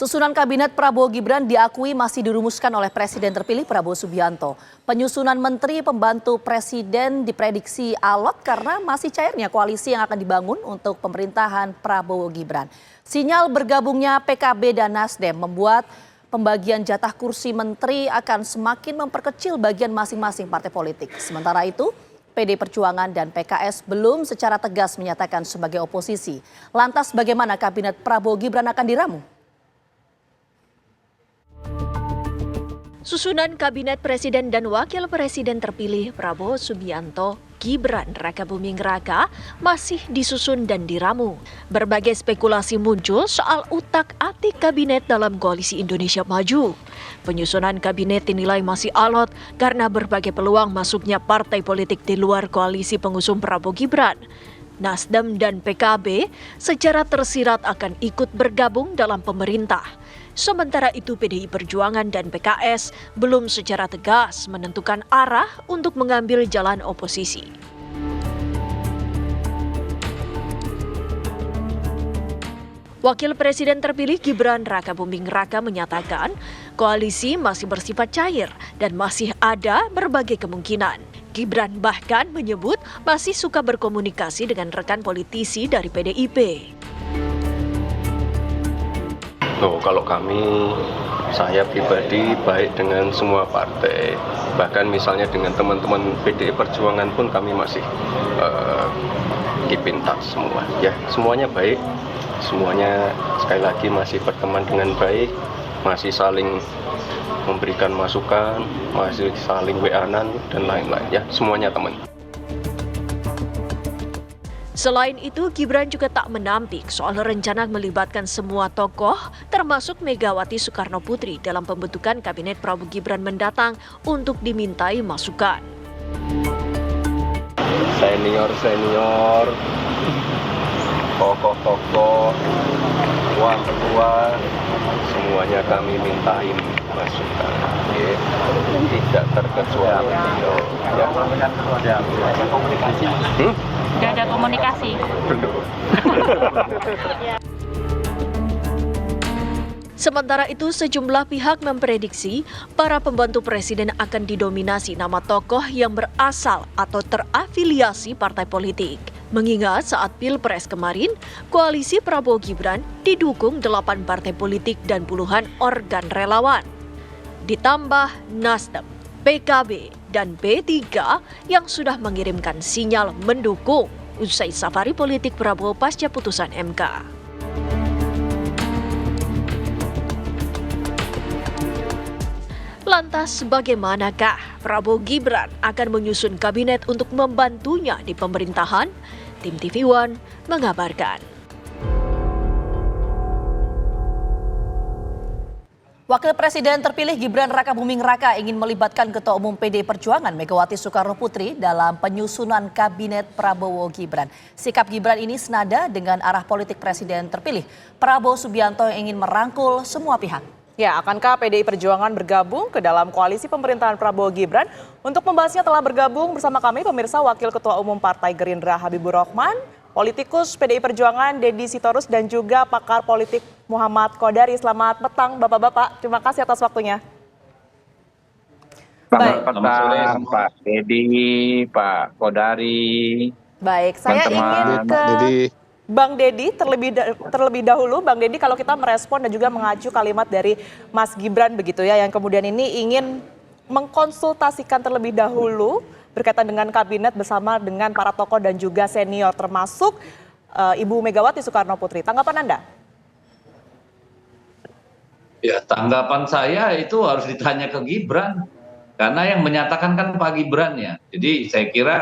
Susunan kabinet Prabowo Gibran diakui masih dirumuskan oleh Presiden terpilih Prabowo Subianto. Penyusunan menteri pembantu presiden diprediksi alot karena masih cairnya koalisi yang akan dibangun untuk pemerintahan Prabowo Gibran. Sinyal bergabungnya PKB dan Nasdem membuat pembagian jatah kursi menteri akan semakin memperkecil bagian masing-masing partai politik. Sementara itu, PD Perjuangan dan PKS belum secara tegas menyatakan sebagai oposisi. Lantas bagaimana kabinet Prabowo Gibran akan diramu? Susunan Kabinet Presiden dan Wakil Presiden terpilih Prabowo Subianto, Gibran Rakabuming Raka masih disusun dan diramu. Berbagai spekulasi muncul soal utak-atik kabinet dalam Koalisi Indonesia Maju. Penyusunan kabinet dinilai masih alot karena berbagai peluang masuknya partai politik di luar koalisi pengusung Prabowo Gibran. Nasdem dan PKB secara tersirat akan ikut bergabung dalam pemerintah. Sementara itu PDI Perjuangan dan PKS belum secara tegas menentukan arah untuk mengambil jalan oposisi. Wakil Presiden terpilih Gibran Rakabuming Raka menyatakan koalisi masih bersifat cair dan masih ada berbagai kemungkinan. Gibran bahkan menyebut masih suka berkomunikasi dengan rekan politisi dari PDIP. Kalau kami, saya pribadi baik dengan semua partai, bahkan misalnya dengan teman-teman PDI Perjuangan pun kami masih keep in touch semua. Ya, semuanya baik, semuanya sekali lagi masih berteman dengan baik, masih saling memberikan masukan, masih saling WA-an dan lain-lain. Ya, semuanya teman. Selain itu, Gibran juga tak menampik soal rencana melibatkan semua tokoh, termasuk Megawati Soekarno Putri dalam pembentukan Kabinet Prabowo Gibran mendatang untuk dimintai masukan. Senior, tokoh-tokoh, tua-tua, semuanya kami mintain masukan. Tidak terkecuali beliau. Sudah ada komunikasi. Sementara itu, sejumlah pihak memprediksi para pembantu presiden akan didominasi nama tokoh yang berasal atau terafiliasi partai politik. Mengingat saat Pilpres kemarin, koalisi Prabowo Gibran didukung 8 partai politik dan puluhan organ relawan. Ditambah Nasdem, PKB, dan P3 yang sudah mengirimkan sinyal mendukung usai safari politik Prabowo pasca putusan MK. Lantas bagaimanakah Prabowo Gibran akan menyusun kabinet untuk membantunya di pemerintahan? Tim TV One mengabarkan. Wakil Presiden terpilih Gibran Rakabuming Raka ingin melibatkan Ketua Umum PDI Perjuangan Megawati Soekarno Putri dalam penyusunan Kabinet Prabowo Gibran. Sikap Gibran ini senada dengan arah politik Presiden terpilih Prabowo Subianto yang ingin merangkul semua pihak. Ya, akankah PDI Perjuangan bergabung ke dalam koalisi pemerintahan Prabowo Gibran? Untuk membahasnya telah bergabung bersama kami pemirsa Wakil Ketua Umum Partai Gerindra Habibur Rahman, politikus PDI Perjuangan Deddy Sitorus, dan juga pakar politik Muhammad Kodari. Selamat petang Bapak-Bapak, terima kasih atas waktunya. Selamat petang Pak Deddy, Pak Kodari. Baik, saya ingin ke Bang Deddy terlebih dahulu. Bang Deddy, kalau kita merespon dan juga mengacu kalimat dari Mas Gibran begitu ya, yang kemudian ini ingin mengkonsultasikan terlebih dahulu berkaitan dengan kabinet bersama dengan para tokoh dan juga senior termasuk Ibu Megawati Soekarno Putri. Tanggapan Anda? Ya, tanggapan saya itu harus ditanya ke Gibran. Karena yang menyatakan kan Pak Gibran ya. Jadi saya kira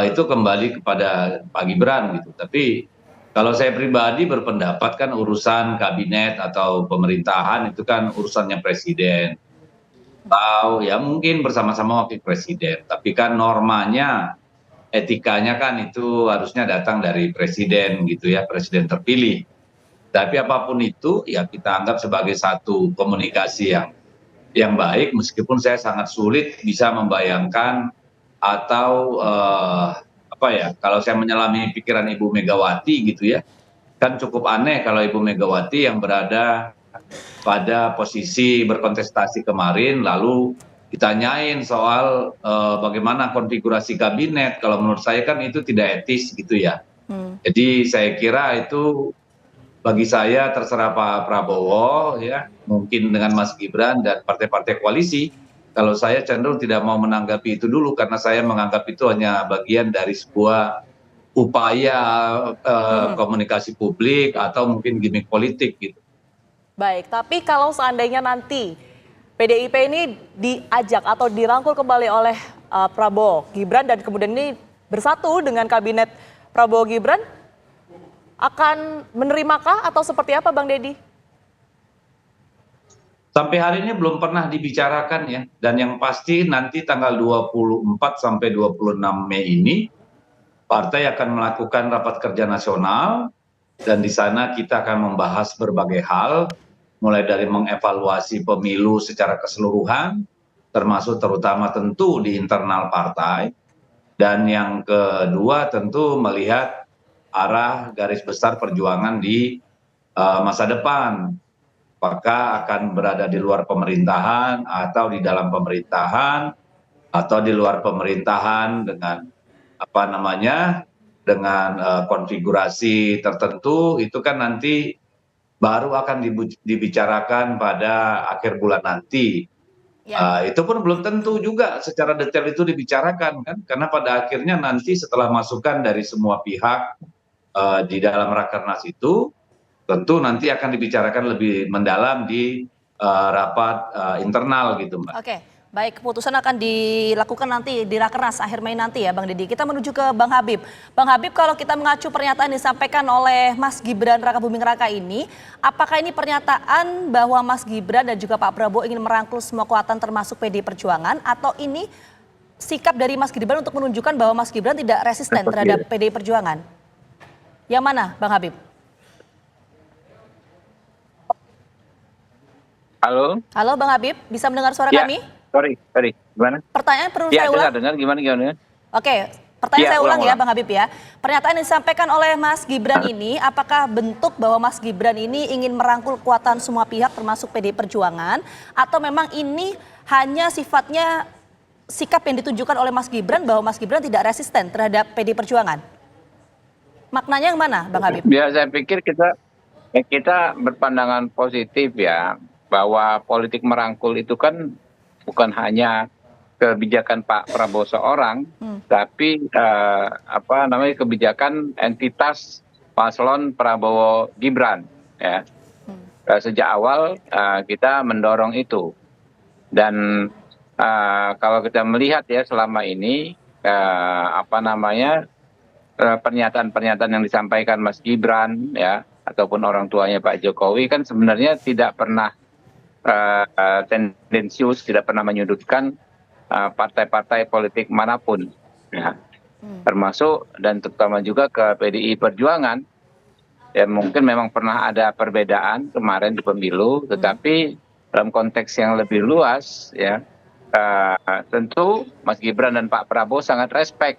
itu kembali kepada Pak Gibran gitu. Tapi kalau saya pribadi berpendapat kan urusan kabinet atau pemerintahan itu kan urusannya presiden. Atau ya mungkin bersama-sama wakil presiden. Tapi kan normanya, etikanya kan itu harusnya datang dari presiden gitu ya, presiden terpilih. Tapi apapun itu ya kita anggap sebagai satu komunikasi yang baik, meskipun saya sangat sulit bisa membayangkan atau kalau saya menyelami pikiran Ibu Megawati gitu ya, Kan cukup aneh kalau Ibu Megawati yang berada pada posisi berkontestasi kemarin lalu ditanyain soal bagaimana konfigurasi kabinet. Kalau menurut saya kan itu tidak etis gitu ya. Jadi saya kira itu bagi saya terserah Pak Prabowo ya, mungkin dengan Mas Gibran dan partai-partai koalisi. Kalau saya cenderung tidak mau menanggapi itu dulu karena saya menganggap itu hanya bagian dari sebuah upaya komunikasi publik atau mungkin gimmick politik gitu. Baik, tapi kalau seandainya nanti PDIP ini diajak atau dirangkul kembali oleh Prabowo Gibran dan kemudian ini bersatu dengan kabinet Prabowo Gibran, akan menerimakah atau seperti apa Bang Deddy? Sampai hari ini belum pernah dibicarakan ya, dan yang pasti nanti tanggal 24 sampai 26 Mei ini partai akan melakukan rapat kerja nasional dan di sana kita akan membahas berbagai hal, mulai dari mengevaluasi pemilu secara keseluruhan, termasuk terutama tentu di internal partai, dan yang kedua tentu melihat arah garis besar perjuangan di masa depan. Apakah akan berada di luar pemerintahan atau di dalam pemerintahan atau di luar pemerintahan dengan apa namanya dengan konfigurasi tertentu itu kan nanti baru akan dibicarakan pada akhir bulan nanti. Itu pun belum tentu juga secara detail itu dibicarakan kan karena pada akhirnya nanti setelah masukan dari semua pihak di dalam rakernas itu tentu nanti akan dibicarakan lebih mendalam di rapat internal gitu Mbak. Oke, baik, keputusan akan dilakukan nanti di Rakernas akhir Mei nanti ya Bang Deddy. Kita menuju ke Bang Habib. Bang Habib, kalau kita mengacu pernyataan yang disampaikan oleh Mas Gibran Rakabuming Raka ini, apakah ini pernyataan bahwa Mas Gibran dan juga Pak Prabowo ingin merangkul semua kekuatan termasuk PD Perjuangan, atau ini sikap dari Mas Gibran untuk menunjukkan bahwa Mas Gibran tidak resisten terhadap PD Perjuangan? Yang mana Bang Habib? Halo. Halo Bang Habib, bisa mendengar suara Ya, kami? sorry, gimana? Pertanyaan perlu Ya, saya ulang? dengar gimana? Oke, pertanyaan Ya, saya ulang ya ulang. Bang Habib ya. Pernyataan yang disampaikan oleh Mas Gibran ini, apakah bentuk bahwa Mas Gibran ini ingin merangkul kekuatan semua pihak termasuk PD Perjuangan, atau memang ini hanya sifatnya sikap yang ditunjukkan oleh Mas Gibran bahwa Mas Gibran tidak resisten terhadap PD Perjuangan? Maknanya yang mana Bang Habib? Ya, saya pikir kita berpandangan positif ya, bahwa politik merangkul itu kan bukan hanya kebijakan Pak Prabowo seorang, tapi kebijakan entitas paslon Prabowo Gibran ya. Sejak awal kita mendorong itu, dan kalau kita melihat ya selama ini pernyataan-pernyataan yang disampaikan Mas Gibran ya ataupun orang tuanya Pak Jokowi kan sebenarnya tidak pernah tendensius, tidak pernah menyudutkan partai-partai politik manapun ya. Termasuk dan terutama juga ke PDI Perjuangan ya, mungkin memang pernah ada perbedaan kemarin di pemilu, tetapi dalam konteks yang lebih luas ya tentu Mas Gibran dan Pak Prabowo sangat respect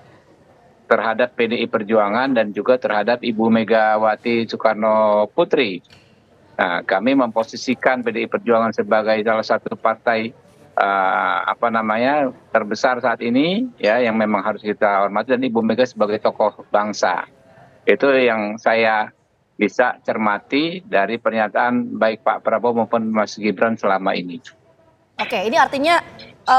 terhadap PDI Perjuangan dan juga terhadap Ibu Megawati Soekarno Putri. Nah, kami memposisikan PDI Perjuangan sebagai salah satu partai terbesar saat ini ya, yang memang harus kita hormati, dan Ibu Mega sebagai tokoh bangsa. Itu yang saya bisa cermati dari pernyataan baik Pak Prabowo maupun Mas Gibran selama ini. Oke, ini artinya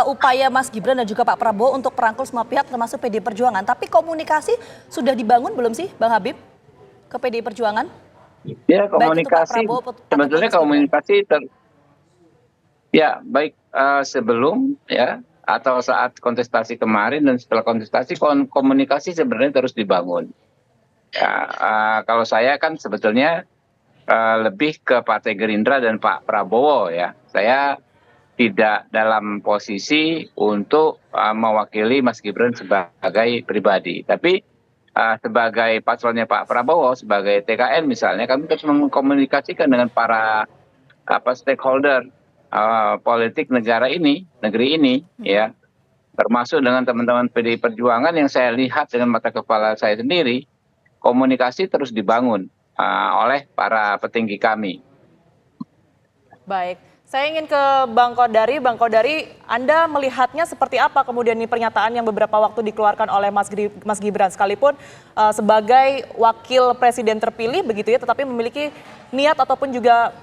upaya Mas Gibran dan juga Pak Prabowo untuk merangkul semua pihak termasuk PD Perjuangan. Tapi komunikasi sudah dibangun belum sih Bang Habib ke PD Perjuangan? Ya, komunikasi sebetulnya komunikasi baik sebelum ya atau saat kontestasi kemarin dan setelah kontestasi komunikasi sebenarnya terus dibangun. Ya, kalau saya kan sebetulnya lebih ke Partai Gerindra dan Pak Prabowo ya. Saya tidak dalam posisi untuk mewakili Mas Gibran sebagai pribadi, tapi sebagai paslonnya Pak Prabowo, sebagai TKN misalnya, kami terus mengkomunikasikan dengan para stakeholder politik negeri ini ya, termasuk dengan teman-teman PDI Perjuangan yang saya lihat dengan mata kepala saya sendiri, komunikasi terus dibangun oleh para petinggi kami. Baik, saya ingin ke Bang Kodari. Bang Kodari, Anda melihatnya seperti apa kemudian ini pernyataan yang beberapa waktu dikeluarkan oleh Mas Gibran sekalipun sebagai wakil presiden terpilih begitu ya, tetapi memiliki niat ataupun juga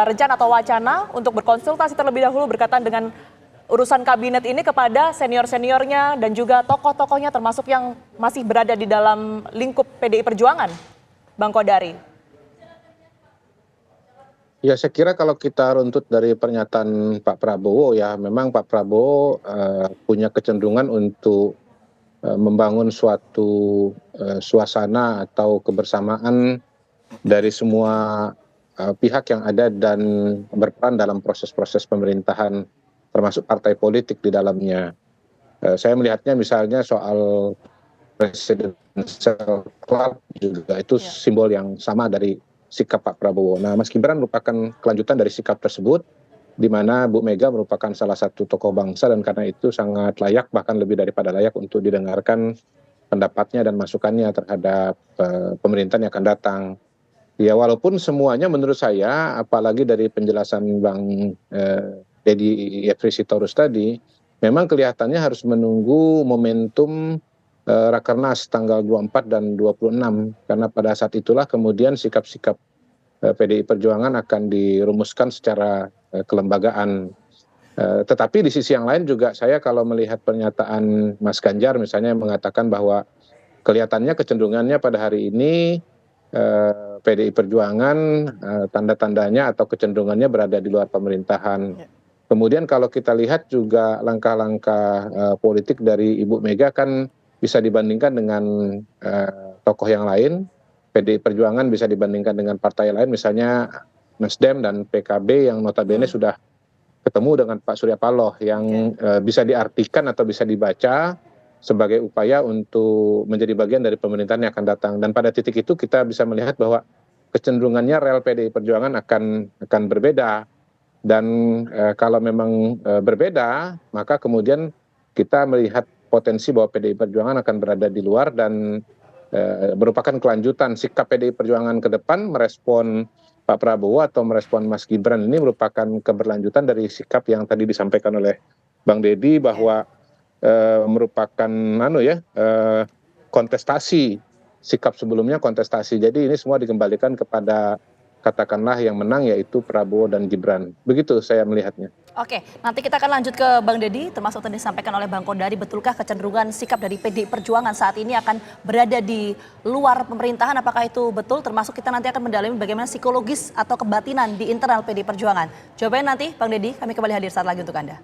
rencana atau wacana untuk berkonsultasi terlebih dahulu berkaitan dengan urusan kabinet ini kepada senior-seniornya dan juga tokoh-tokohnya termasuk yang masih berada di dalam lingkup PDI Perjuangan, Bang Kodari. Ya, saya kira kalau kita runtut dari pernyataan Pak Prabowo ya, memang Pak Prabowo punya kecenderungan untuk membangun suatu suasana atau kebersamaan dari semua pihak yang ada dan berperan dalam proses-proses pemerintahan, termasuk partai politik di dalamnya. Saya melihatnya misalnya soal presidential club juga itu simbol yang sama dari sikap Pak Prabowo. Nah, Mas Gibran merupakan kelanjutan dari sikap tersebut, di mana Bu Mega merupakan salah satu tokoh bangsa dan karena itu sangat layak, bahkan lebih daripada layak untuk didengarkan pendapatnya dan masukannya terhadap pemerintahan yang akan datang. Ya, walaupun semuanya menurut saya, apalagi dari penjelasan Bang Deddy Sitorus tadi, memang kelihatannya harus menunggu momentum Rakernas tanggal 24 dan 26 karena pada saat itulah kemudian sikap-sikap PDI Perjuangan akan dirumuskan secara kelembagaan. Tetapi di sisi yang lain juga saya kalau melihat pernyataan Mas Ganjar misalnya yang mengatakan bahwa kelihatannya kecenderungannya pada hari ini PDI Perjuangan tanda-tandanya atau kecenderungannya berada di luar pemerintahan. Kemudian kalau kita lihat juga langkah-langkah politik dari Ibu Mega kan bisa dibandingkan dengan tokoh yang lain, PDI Perjuangan bisa dibandingkan dengan partai lain, misalnya Nasdem dan PKB yang notabene sudah ketemu dengan Pak Surya Paloh, yang bisa diartikan atau bisa dibaca sebagai upaya untuk menjadi bagian dari pemerintahan yang akan datang. Dan pada titik itu kita bisa melihat bahwa kecenderungannya rel PDI Perjuangan akan berbeda. Dan kalau memang berbeda, maka kemudian kita melihat potensi bahwa PDI Perjuangan akan berada di luar dan merupakan kelanjutan sikap PDI Perjuangan ke depan merespon Pak Prabowo atau merespon Mas Gibran ini merupakan keberlanjutan dari sikap yang tadi disampaikan oleh Bang Deddy bahwa merupakan kontestasi, sikap sebelumnya kontestasi. Jadi ini semua dikembalikan kepada katakanlah yang menang yaitu Prabowo dan Gibran. Begitu saya melihatnya. Oke, nanti kita akan lanjut ke Bang Deddy, termasuk tadi disampaikan oleh Bang Kodari, betulkah kecenderungan sikap dari PDI Perjuangan saat ini akan berada di luar pemerintahan, apakah itu betul? Termasuk kita nanti akan mendalami bagaimana psikologis atau kebatinan di internal PDI Perjuangan. Jawabannya nanti, Bang Deddy, kami kembali hadir saat lagi untuk Anda.